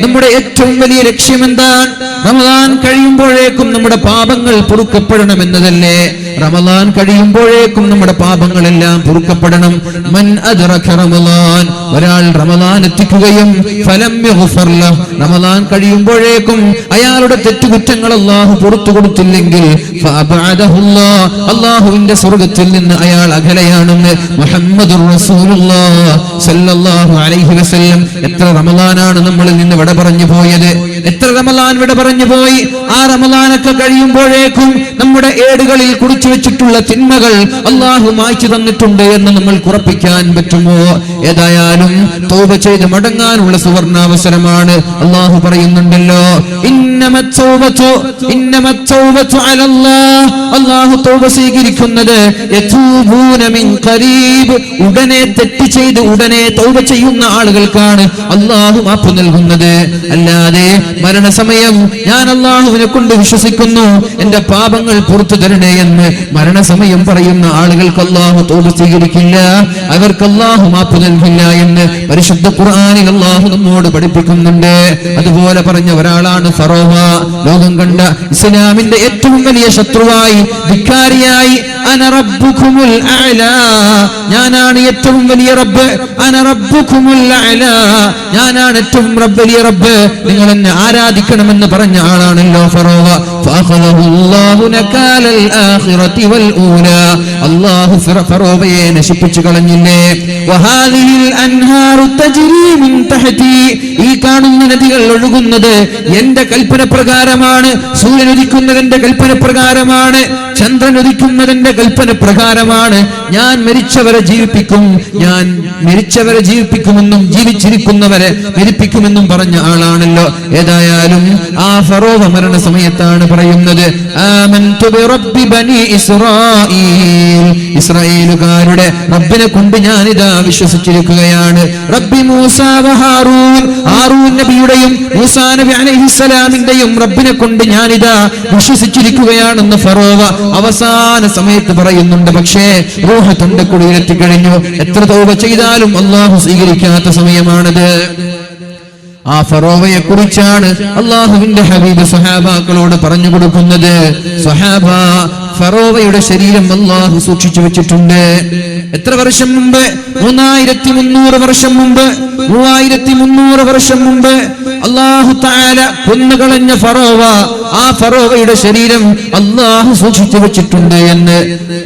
നമ്മുടെ ഏറ്റവും വലിയ ലക്ഷ്യം എന്താണ്? റമദാൻ കഴിയുമ്പോഴേക്കും നമ്മുടെ പാപങ്ങൾ പൊറുക്കപ്പെടണമെന്നതല്ലേ? റമദാൻ കഴിയുമ്പോഴേക്കും നമ്മുടെ പാപങ്ങളെല്ലാം പൊറുക്കപ്പെടണം. മൻ അദ്റക റമദാൻ, ഒരാൾ റമദാൻ എത്തിക്കുകയും ഫലം യുഗ്ഫർ ലഹു, റമദാൻ കഴിയുമ്പോഴേക്കും അയാളുടെ തെറ്റുകുറ്റങ്ങൾ അല്ലാഹു പുറത്തു കൊടുത്തില്ലെങ്കിൽ ഫഅബഅദഹുല്ലാഹ്, അല്ലാഹുവിന്റെ സ്വർഗ്ഗത്തിൽ നിന്ന് അയാൾ അകലെയാണെന്ന് മുഹമ്മദുർ റസൂലുള്ളാഹ് സല്ലല്ലാഹു അലൈഹി വസല്ലം. എത്ര റമദാനാണ് നമ്മളിൽ നിന്ന് വിട പറഞ്ഞു പോയത്? എത്ര റമദാൻ വിട പറഞ്ഞു പോയി? ആ റമദാനൊക്കെ കഴിയുമ്പോഴേക്കും നമ്മുടെ ഏടുകളിൽ കുറിച്ചു വെച്ചിട്ടുള്ള തിന്മകൾ അല്ലാഹു മായ്ച്ചു തന്നിട്ടുണ്ട് എന്ന് നമ്മൾ ഉറപ്പിക്കാൻ പറ്റുമോ? ഏതായാലും തൗബ ചെയ്ത് മടങ്ങാനുള്ള സുവർണാവസരമാണ്. അല്ലാഹു പറയുന്നുണ്ടല്ലോ, ഇന്നമത്തൗബതു അലല്ലാഹ്, അല്ലാഹു തൗബ സ്വീകരിക്കുന്നത് യതൂബൂന മിൻ ഖരീബ്, ഉടനെ തെറ്റ് ചെയ്ത് ഉടനെ തൗബ ചെയ്യുന്ന ആളുകൾക്കാണ് അല്ലാഹു മാപ്പ് നൽകുന്നത്. അല്ലാതെ മരണസമയം ഞാൻ അല്ലാഹുവിനെ കൊണ്ട് വിശ്വസിക്കുന്നു, എന്റെ പാപങ്ങൾ പുറത്തു തരണേ എന്ന് മരണസമയം പറയുന്ന ആളുകൾക്ക് അല്ലാഹു തൗബ സ്വീകരിക്കില്ല, അവർക്ക് അല്ലാഹു മാപ്പ് നൽകില്ല എന്ന് പരിശുദ്ധ ഖുർആനിൽ അല്ലാഹു നമ്മോട് പഠിപ്പിക്കുന്നുണ്ട്. അതുപോലെ പറഞ്ഞ ഒരാളാണ് ഫറോവ. ലോകം കണ്ട ഇസ്ലാമിന്റെ ഏറ്റവും വലിയ ശത്രുവായി, ധിക്കാരിയായി, അന റബ്ബുകുമുൽ അഅ്ലാ, ഞാനാണ് ഏറ്റവും വലിയ റബ്ബ്, അന റബ്ബുകുമുൽ അഅ്ലാ, ഞാനാണ് ഏറ്റവും വലിയ റബ്ബ്, നിങ്ങൾ എന്നെ ആരാധിക്കണമെന്ന് പറഞ്ഞ ആളാണല്ലോ ഫറോവ. ഫഅഖദഹുല്ലാഹു നകാലൽ ആഖിറതി വൽ ഊലാ, അല്ലാഹു ഫറോവയെ നശിപ്പിച്ചു കളഞ്ഞില്ലേ. വഹാദിഹിൽ അൻഹാറു തജ്രി മിൻ തഹ്തി, ഈ കാണുന്ന നദികൾ ഒഴുകുന്നത് എന്റെ കൽപ്പന പ്രകാരമാണ്. സൂര്യൻ ഉദിക്കുന്നതിന്റെ കൽപ്പന പ്രകാരമാണ്, ചന്ദ്രൻ ഉദിക്കുന്നതിന്റെ കൽപ്പന പ്രകാരമാണ്. ഞാൻ മരിച്ചവരെ ജീവിപ്പിക്കും, ഞാൻ മരിച്ചവരെ ജീവിപ്പിക്കുമെന്നും ജീവിച്ചിരിക്കുന്നവരെ മരിപ്പിക്കുമെന്നും പറഞ്ഞ ആളാണല്ലോ. ഏതായാലും ആ ഫറോവ മരണ സമയത്താണ് പറയുന്നത്, ആമൻതു ബിറബ്ബി ബനി ഇസ്രായീൽ, ഇസ്രായേലുകാരുടെ റബ്ബിനെ കൊണ്ട് ഞാനിതാ വിശ്വസിച്ചിരിക്കുകയാണ്. റബ്ബി മൂസ വ ഹാറൂൻ, ഹാറൂൻ നബിയുടെയും മൂസാ നബി അലൈഹിസ്സലാമിന്റെയും റബ്ബിനെ കൊണ്ട് ഞാനിതാ വിശ്വസിച്ചിരിക്കുകയാണെന്ന് ഫറോവ അവസാന സമയത്ത് പറയുന്നുണ്ട്. പക്ഷേ റൂഹ് തൊണ്ടക്കുടിയിലെത്തി കഴിഞ്ഞു. എത്ര തൗബ ചെയ്താലും അല്ലാഹു സ്വീകരിക്കാത്ത സമയമാണത്. ആ ഫറോവയെ കുറിച്ചാണ് അല്ലാഹുവിന്റെ ഹബീബ് സ്വഹാബാക്കളോട് പറഞ്ഞു കൊടുക്കുന്നത്. സ്വഹാബ, ഫറോവയുടെ ശരീരം അല്ലാഹു സൂക്ഷിച്ചു വെച്ചിട്ടുണ്ട്. എത്ര വർഷം മുമ്പ്? 3300 വർഷം മുമ്പ്. 3300 വർഷം മുമ്പ് അല്ലാഹു തആല കൊന്നുകളഞ്ഞ ഫറോവ, ആ ഫറോവയുടെ ശരീരം അല്ലാഹു സൂക്ഷിച്ചു വെച്ചിട്ടുണ്ട് എന്ന്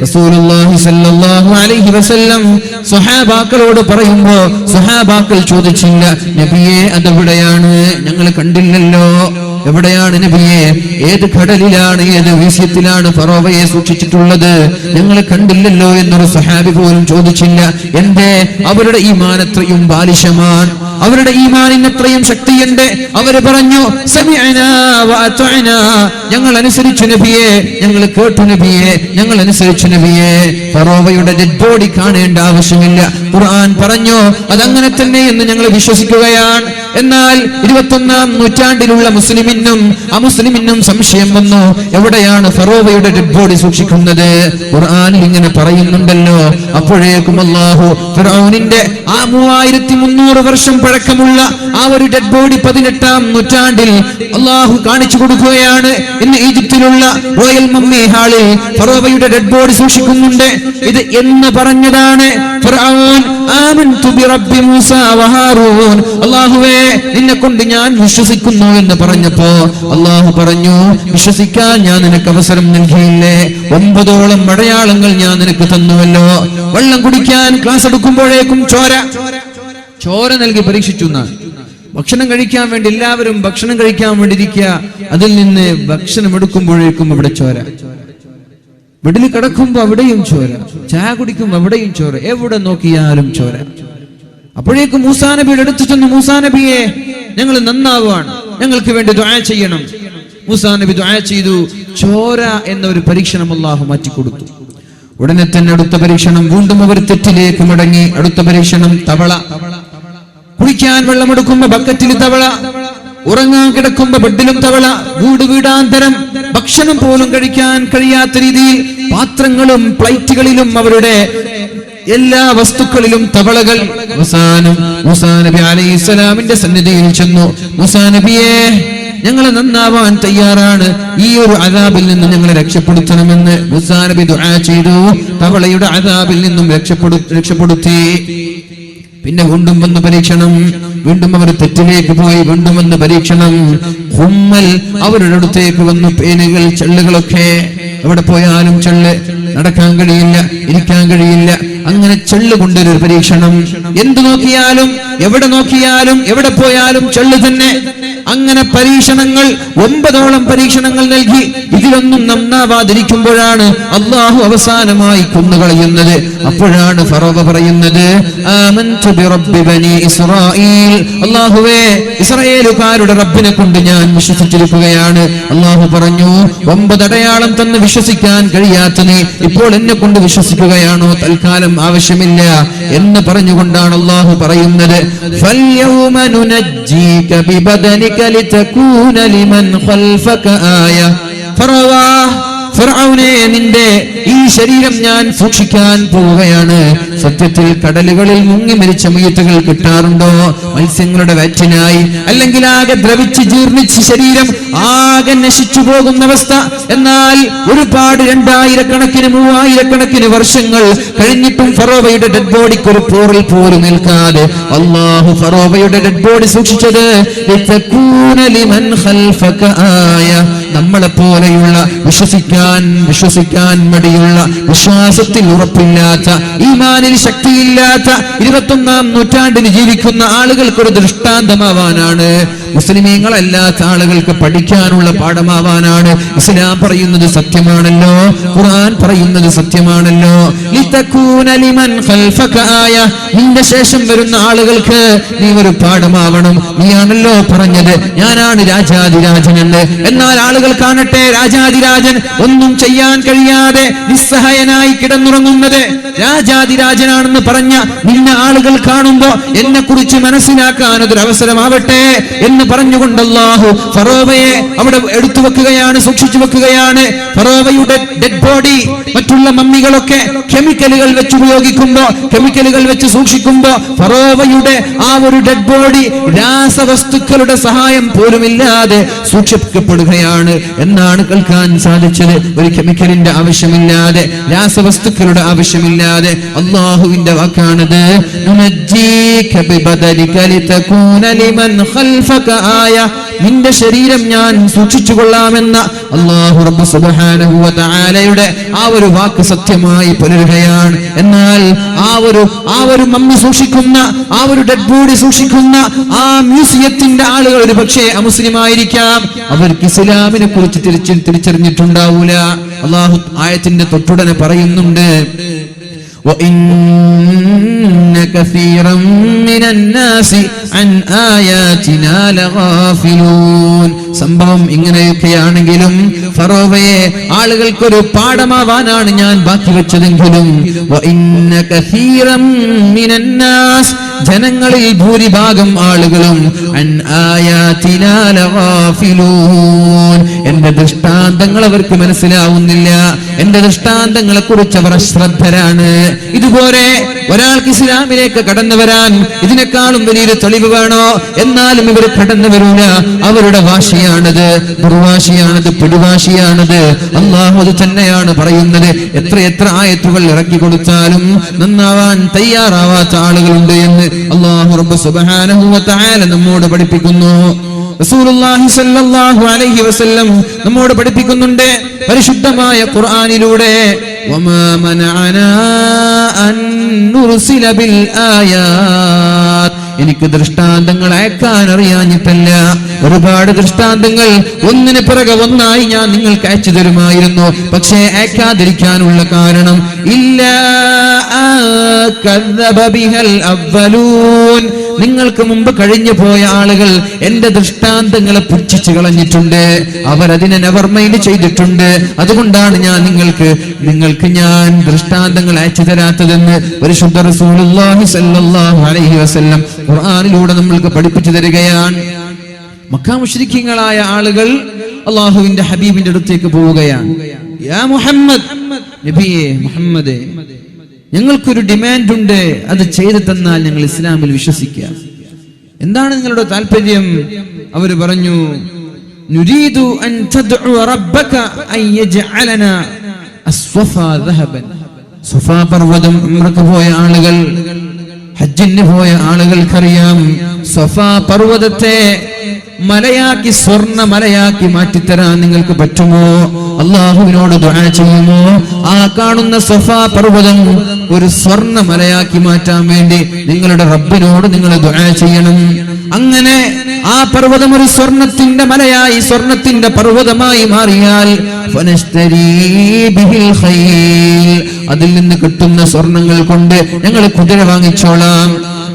റസൂലുള്ളാഹി സ്വല്ലല്ലാഹു അലൈഹി വസല്ലം സ്വഹാബാക്കളോട് പറയുമ്പോ സ്വഹാബാക്കൾ ചോദിച്ചില്ല, നബിയേ അതെവിടെയാണ്? ഞങ്ങൾ കണ്ടില്ലല്ലോ. എവിടെയാണ് നബിയെ? ഏത് കടലിലാണ്, ഏത് വീസ്യത്തിലാണ് ഫറോവയെ സൂക്ഷിച്ചിട്ടുള്ളത്? ഞങ്ങൾ കണ്ടില്ലല്ലോ എന്നൊരു സഹാബി പോലും ചോദിച്ചില്ല. എന്തേ? അവരുടെ ഈമാൻ അത്രയും ബാലിശമാണ്, അവരുടെ ഈമാനിന് അത്രയും ശക്തിയുണ്ട്. അവര് പറഞ്ഞു, സമിഅനാ വ അത്അനാ, ഞങ്ങൾ അനുസരിച്ചു നബിയെ, ഞങ്ങൾ കേട്ടു നബിയെ, ഞങ്ങൾ അനുസരിച്ചു നബിയെ. ഫറോവയുടെ ഡെഡ് ബോഡി കാണേണ്ട ആവശ്യമില്ല. ഖുർആൻ പറഞ്ഞു അതങ്ങനെ തന്നെ എന്ന് ഞങ്ങൾ വിശ്വസിക്കുകയാണ്. എന്നാൽ 21ാം നൂറ്റാണ്ടിലുള്ള മുസ്ലിമിനും അമുസ്ലിമിനും സംശയം വന്നു, എവിടെയാണ് ഫറോവയുടെ ഡെഡ് ബോഡി സൂക്ഷിക്കുന്നത്? ഖുർആനിൽ ഇങ്ങനെ പറയുന്നുണ്ടല്ലോ. അപ്പോഴേക്കും അല്ലാഹു ഫിർഔനിന്റെ ആ 3300 വർഷം പഴക്കമുള്ള ആ ഒരു ഡെഡ് ബോഡി 18ാം നൂറ്റാണ്ടിൽ അല്ലാഹു കാണിച്ചു കൊടുക്കുകയാണ്. ഇന്ന് ഈജിപ്തിലുള്ള റോയൽ മമ്മി ഹാളിൽ ഫറോവയുടെ ഡെഡ് ബോഡി സൂക്ഷിക്കുന്നുണ്ട്. ഇത് എന്ന് പറഞ്ഞതാണ് ഫിർഔൻ, ആമൻതു ബിറബ്ബി മൂസ വ ഹാറൂൻ, അല്ലാഹുവേ നിന്നെ കൊണ്ട് ഞാൻ വിശ്വസിക്കുന്നു എന്ന് പറഞ്ഞപ്പോ അല്ലാഹു പറഞ്ഞു, വിശ്വസിക്കാൻ ഞാൻ നിനക്ക് അവസരം നൽകിയില്ലേ? 9ഓളം അടയാളങ്ങൾ ഞാൻ നിനക്ക് തന്നുവല്ലോ. വെള്ളം കുടിക്കാൻ ക്ലാസ് എടുക്കുമ്പോഴേക്കും ചോര നൽകി പരീക്ഷിച്ചു. ഭക്ഷണം കഴിക്കാൻ വേണ്ടി എല്ലാവരും ഭക്ഷണം കഴിക്കാൻ വേണ്ടി ഇരിക്കുക, അതിൽ നിന്ന് ഭക്ഷണം എടുക്കുമ്പോഴേക്കും അവിടെ ചോര. വീട്ടിൽ കിടക്കുമ്പോ അവിടെയും ചോര, ചായ കുടിക്കുമ്പോ അവിടെയും ചോര, എവിടെ നോക്കിയാലും ചോര. അപ്പോഴേക്കും മൂസാ നബിയുടെ അടുത്ത് ചെന്നു, മൂസാ നബിയെ ഞങ്ങൾ നന്നാവാണ്, ഞങ്ങൾക്ക് വേണ്ടി ദുആ ചെയ്യണം. മൂസാ നബി ദുആ ചെയ്തു. ചോര എന്ന ഒരു പരീക്ഷണം അല്ലാഹു മാറ്റിക്കൊടുത്തു. ഉടനെ തന്നെ അടുത്ത പരീക്ഷണം, വീണ്ടും അവർ തെറ്റിലേക്ക് മടങ്ങി. അടുത്ത പരീക്ഷണം തവള. കുടിക്കാൻ വെള്ളമെടുക്കുമ്പോ ബക്കറ്റിൽ തവള, ഉറങ്ങാൻ കിടക്കുമ്പോ ബെഡിലും തവള, വീടാന്തരം ഭക്ഷണം പോലും കഴിക്കാൻ കഴിയാത്ത രീതിയിൽ പാത്രങ്ങളും പ്ലേറ്റുകളിലും അവരുടെ എല്ലാ വസ്തുക്കളിലും തവളകൾ. അവസാനം മൂസാ നബി അലൈഹിസ്സലാമിന്റെ സന്നിധിയിൽ ചെന്നു. മൂസാ നബിയെ, ഞങ്ങൾ നന്നാവാൻ തയ്യാറാണ്, ഈ ഒരു അദാബിൽ നിന്നും ഞങ്ങളെ രക്ഷപ്പെടുത്തണമെന്ന് മൂസാ നബി ദുആ ചെയ്തു. തവളയുടെ അദാബിൽ നിന്നും രക്ഷപ്പെടുത്തി. പിന്നെ വീണ്ടും വന്ന് പരീക്ഷണം. വീണ്ടും അവർ തെറ്റിലേക്ക് പോയി. വീണ്ടും വന്ന് പരീക്ഷണം. ഹുമ്മൽ, അവരുടെ അടുത്തേക്ക് വന്നു പേനുകൾ, ചെള്ളുകളൊക്കെ. എവിടെ പോയാലും ചെള്ള്, നടക്കാൻ കഴിയില്ല, ഇരിക്കാൻ കഴിയില്ല. അങ്ങനെ ചെള്ളു കൊണ്ടൊരു പരീക്ഷണം. എന്തു നോക്കിയാലും, എവിടെ നോക്കിയാലും, എവിടെ പോയാലും ചെള്ളു തന്നെ. അങ്ങനെ പരീക്ഷണങ്ങൾ 9ഓളം പരീക്ഷണങ്ങൾ നൽകി. ഇതിലൊന്നും നന്നാവാതിരിക്കുമ്പോഴാണ് അള്ളാഹു അവസാനമായി കൊന്നുകളയുന്നത്. അപ്പോഴാണ് ഫറോവ പറയുന്നത്, ആമൻതു ബിറബ്ബി ബനി ഇസ്രായീൽ, അള്ളാഹുവേ, ഇസ്രായേലുകാരുടെ റബ്ബിനെ കൊണ്ട് ഞാൻ വിശ്വസിച്ചിരിക്കുകയാണ്. അള്ളാഹു പറഞ്ഞു, 9 അടയാളം തന്ന് വിശ്വസിക്കാൻ കഴിയാത്ത നീ ഇപ്പോൾ എന്നെ കൊണ്ട് വിശ്വസിക്കുകയാണോ? തൽക്കാലം ആവശ്യമില്ല എന്ന് പറഞ്ഞുകൊണ്ടാണ് അള്ളാഹു പറയുന്നത്, ഫൽയൗമ നുനജ്ജീക ബിബദനിക ലിതകൂന ലിമൻ ഖൽഫക ആയ. ഫിർഔനെ, നിന്റെ ഈ ശരീരം ഞാൻ സൂക്ഷിക്കാൻ പോവുകയാണ്. സത്യത്തിൽ കടലുകളിൽ മുങ്ങി മരിച്ച മയ്യത്തുകൾ കിട്ടാറുണ്ടോ മത്സ്യങ്ങളുടെ വയറ്റിനായി? അല്ലെങ്കിൽ ആകെ ദ്രവിച്ച് ജീർണിച്ച് ശരീരം ആകെ നശിച്ചു പോകുന്ന അവസ്ഥ. എന്നാൽ ഒരുപാട് 2000 കണക്കിന് 3000 കണക്കിന് വർഷങ്ങൾ കഴിഞ്ഞിട്ടും ഫറോവയുടെ ഡെഡ് ബോഡിക്ക് ഒരു പോറിൽ പോലും നിൽക്കാതെ അല്ലാഹു ഫറോവയുടെ ഡെഡ് ബോഡി സൂക്ഷിച്ചത് ലിതകൂന ലിമൻ ഖൽഫക ആയ, നമ്മളെ പോലെയുള്ള വിശ്വസിക്കാൻ മടിയുള്ള, വിശ്വാസത്തിൽ ഉറപ്പില്ലാത്ത, ഈമാനിൽ ശക്തിയില്ലാത്ത 21-ാം നൂറ്റാണ്ടിന് ജീവിക്കുന്ന ആളുകൾക്കൊരു ദൃഷ്ടാന്തമാവാനാണ്. മുസ്ലിമീങ്ങളല്ലാത്ത ആളുകൾക്ക് പഠിക്കാനുള്ള പാഠമാവാനാണ്. ഇസ്ലാം പറയുന്നത് സത്യമാണല്ലോ, ഖുർആൻ പറയുന്നത് സത്യമാണല്ലോ. ലിതകൂന ലിമൻ ഖൽഫക ആയ, നിന്റെ ശേഷം വരുന്ന ആളുകൾക്ക് നീ ഒരു പാഠമാവണം. നീയാണല്ലോ പറഞ്ഞത് ഞാനാണ് രാജാതിരാജനെന്ന്. എന്നാൽ ആളുകൾ കാണട്ടെ, രാജാതിരാജൻ ഒന്നും ചെയ്യാൻ കഴിയാതെ നിസ്സഹായനായി കിടന്നുറങ്ങുന്നത്. രാജാതിരാജനാണെന്ന് പറഞ്ഞ നിന്നെ ആളുകൾ കാണുമ്പോ എന്നെ കുറിച്ച് മനസ്സിലാക്കാൻ അതൊരു അവസരമാവട്ടെ എന്ന് പറഞ്ഞുകൊണ്ട് അല്ലാഹു ഫറോവയെ അവിടെ എടുത്തു വെക്കുകയാണ്, സൂക്ഷിച്ചു വെക്കുകയാണ്. ഫറോവയുടെ ഡെഡ് ബോഡി, മറ്റുള്ള മമ്മികളൊക്കെ കെമിക്കലുകൾ വെച്ച് ഉപയോഗിക്കുമ്പോ, കെമിക്കലുകൾ വെച്ച് സൂക്ഷിക്കുമ്പോ ഫറോവയുടെ ആ ഒരു ഡെഡ് ബോഡി രാസവസ്തുക്കളുടെ സഹായം പോലുമില്ലാതെ സൂക്ഷിക്കപ്പെടുകയാണ് എന്നാണ് കേൾക്കാൻ സാധിച്ചത്. ഒരു കെമിക്കലിന്റെ ആവശ്യമില്ലാതെ, രാസവസ്തുക്കളുടെ ആവശ്യമില്ലാതെ. അല്ലാഹുവിന്റെ വാക്കാണത്, നുനജ്ജീക ബിബദനിക ലിതകൂന ലിമൻ ഖൽഫക ആയ, നിന്റെ ശരീരം ഞാൻ സൂക്ഷിച്ചു കൊള്ളാമെന്ന അല്ലാഹു റബ്ബ് സുബ്ഹാനഹു വ തആലയുടെ ആ ഒരു വാക്ക് സത്യമായി പുലരുകയാണ്. എന്നാൽ ആ ഒരു മമ്മി സൂക്ഷിക്കുന്ന, ആ ഒരു ഡെഡ് ബോഡി സൂക്ഷിക്കുന്ന ആ മ്യൂസിയത്തിന്റെ ആളുകൾ ഒരു പക്ഷേ അമുസ്ലിമായിരിക്കാം. അവർക്ക് ഇസ്ലാമിനെ കുറിച്ച് തിരിച്ചറിഞ്ഞിട്ടുണ്ടാവൂല. അല്ലാഹു ആയത്തിന്റെ തൊട്ടുടനെ പറയുന്നുണ്ട്, وَإِنَّ كَثِيرًا مِنَ النَّاسِ عَنْ آيَاتِنَا لَغَافِلُونَ. സംഭവം ഇങ്ങനെയൊക്കെയാണെങ്കിലും ഫറോവയെ ആളുകൾക്കൊരു പാഠമാവാനാണ് ഞാൻ ബാക്കി വെച്ചതെങ്കിലും وَإِنَّ كَثِيرًا مِنَ النَّاسِ, ജനങ്ങളിൽ ഭൂരിഭാഗം ആളുകളും അൻ ആയാതിനാ ലഗാഫിലൂൻ, എന്റെ ദൃഷ്ടാന്തങ്ങൾ അവർക്ക് മനസ്സിലാവുന്നില്ല. എന്റെ ദൃഷ്ടാന്തങ്ങളെ കുറിച്ച് അവർ അശ്രദ്ധരാണ്. ഇതുപോലെ ഒരാൾക്ക് ഇസ്ലാമിലേക്ക് കടന്നു വരാൻ ഇതിനേക്കാളും വലിയൊരു തെളിവ് വേണോ? എന്നാലും ഇവർ കടന്നു വരൂല. അവരുടെ വാശിയാണത്, ദുർവാശിയാണത്, പിടിവാശിയാണത്. അല്ലാഹു അത് തന്നെയാണ് പറയുന്നത്. എത്ര ആയത്തുകൾ ഇറക്കി കൊടുത്താലും നന്നാവാൻ തയ്യാറാവാത്ത ആളുകളുണ്ട് എന്ന് അല്ലാഹു റബ്ബ് സുബ്ഹാനഹു വ തആല നമ്മോട് പഠിപ്പിക്കുന്നു. റസൂലുള്ളാഹി സ്വല്ലല്ലാഹു അലൈഹി വസല്ലം നമ്മോട് പഠിപ്പിക്കുന്നുണ്ട് പരിശുദ്ധമായ ഖുർആനിലൂടെ, വമാ മനഅനാ അൻ നുർസില ബിൽ ആയാത്ത്, എനിക്ക് ദൃഷ്ടാന്തങ്ങൾ അയക്കാൻ അറിയാഞ്ഞിട്ടല്ല. ഒരുപാട് ദൃഷ്ടാന്തങ്ങൾ ഒന്നിന് പിറകെ ഒന്നായി ഞാൻ നിങ്ങൾക്ക് അയച്ചു തരുമായിരുന്നു. പക്ഷേ അയക്കാതിരിക്കാനുള്ള കാരണം ഇല്ലാ കദ്ദബ ബിഹൽ അവ്വലൂൻ, നിങ്ങൾക്ക് മുമ്പ് കഴിഞ്ഞു പോയ ആളുകൾ എന്റെ ദൃഷ്ടാന്തങ്ങളെ പുച്ഛിച്ചു കളഞ്ഞിട്ടുണ്ട്. അവരതിനെ നെവർ മൈൻഡ് ചെയ്തിട്ടുണ്ട്. അതുകൊണ്ടാണ് ഞാൻ നിങ്ങൾക്ക് ഞാൻ ദൃഷ്ടാന്തങ്ങൾ അയച്ചു തരാത്തതെന്ന് പരിശുദ്ധ റസൂലുള്ളാഹി സ്വല്ലല്ലാഹു അലൈഹി വസല്ലം ഖുർആനിലൂടെ നമ്മൾക്ക് പഠിപ്പിച്ചു തരികയാണ്. മക്ക മുശ്രിക്കീങ്ങളായ ആളുകൾ അല്ലാഹുവിന്റെ ഹബീബിന്റെ അടുത്തേക്ക് പോവുകയാണ്. യാ മുഹമ്മദ്, നബിയേ മുഹമ്മദേ, ഞങ്ങൾക്കൊരു ഡിമാൻഡ് ഉണ്ട്, അത് ചെയ്തു തന്നാൽ ഞങ്ങൾ ഇസ്ലാമിൽ വിശ്വസിക്കാം. എന്താണ് നിങ്ങളുടെ താല്പര്യം? അവർ പറഞ്ഞു, നുരീദു അൻ തദ്ഉ റബ്ബക അൻ യജ്അലനാ അസ്വഫാ ദഹബൻ. സ്വഫാ പർവ്വതം ഉംറക്ക് പോയ ആളുകൾ, ഹജ്ജിന് പോയ ആളുകൾക്കറിയാം, സ്വഫാ പർവ്വതത്തെ മലയാക്കി, സ്വർണ്ണ മലയാക്കി മാറ്റിത്തരാൻ നിങ്ങൾക്ക് പറ്റുമോ? അള്ളാഹുവിനോട് ദുആ ചെയ്യുമോ? ആ കാണുന്ന സ്വഫാ പർവ്വതം ഒരു സ്വർണ്ണ മലയാക്കി മാറ്റാൻ വേണ്ടി നിങ്ങളുടെ റബ്ബിനോട് നിങ്ങൾ ദുആ ചെയ്യണം. അങ്ങനെ ആ പർവ്വതം ഒരു സ്വർണത്തിന്റെ മലയായി, സ്വർണത്തിന്റെ പർവ്വതമായി മാറിയാൽ ഫനസ്തരീ ബിഹിൽ ഖൈൽ, അതിൽ നിന്ന് കിട്ടുന്ന സ്വർണങ്ങൾ കൊണ്ട് ഞങ്ങൾ കുതിര വാങ്ങിച്ചോളാം,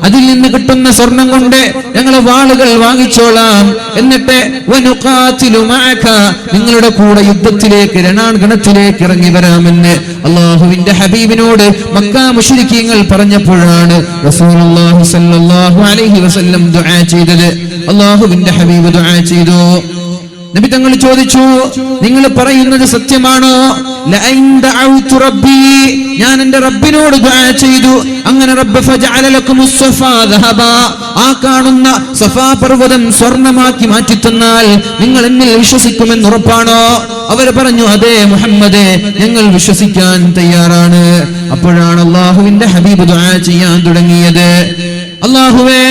അതിൽ നിന്ന് കിട്ടുന്ന സ്വർണം കൊണ്ട് ഞങ്ങൾ വാളുകൾ വാങ്ങിച്ചോളാം, എന്നിട്ട് വനുഖാതിലു മഅക, നിങ്ങളുടെ കൂടെ യുദ്ധത്തിലേക്ക്, രണാങ്കണത്തിലേക്ക് ഇറങ്ങി വരാമെന്ന് അല്ലാഹുവിന്റെ ഹബീബിനോട് മക്ക മുശ്രിക്കീങ്ങൾ പറഞ്ഞപ്പോഴാണ് റസൂലുള്ളാഹി സ്വല്ലല്ലാഹു അലൈഹി വസല്ലം ദുആ ചെയ്തത്. അല്ലാഹുവിന്റെ ഹബീബ് ദുആ ചെയ്തു. നബി തങ്ങൾ ചോദിച്ചു, നിങ്ങൾ പറയുന്നത് സത്യമാണോ? ലഅൻ ദഅഉതു റബ്ബി, ഞാൻ എൻ്റെ റബ്ബിനോട് ദുആ ചെയ്തു, അങ്ങനെ റബ്ബ് ഫജഅല ലക്കുമുസ് സ്വഫാ ദഹബാ, ആ കാണുന്ന സ്വഫാ പർവ്വതം സ്വർണ്ണമാക്കി മാറ്റിത്തന്നാൽ നിങ്ങൾ എന്നിൽ വിശ്വസിക്കുമെന്ന് ഉറപ്പാണോ? അവർ പറഞ്ഞു, അതെ മുഹമ്മദേ, ഞങ്ങൾ വിശ്വസിക്കാൻ തയ്യാറാണ്. അപ്പോഴാണ് അല്ലാഹുവിന്റെ ഹബീബ് ദുആ ചെയ്യാൻ തുടങ്ങിയത്. അല്ലാഹുവേ,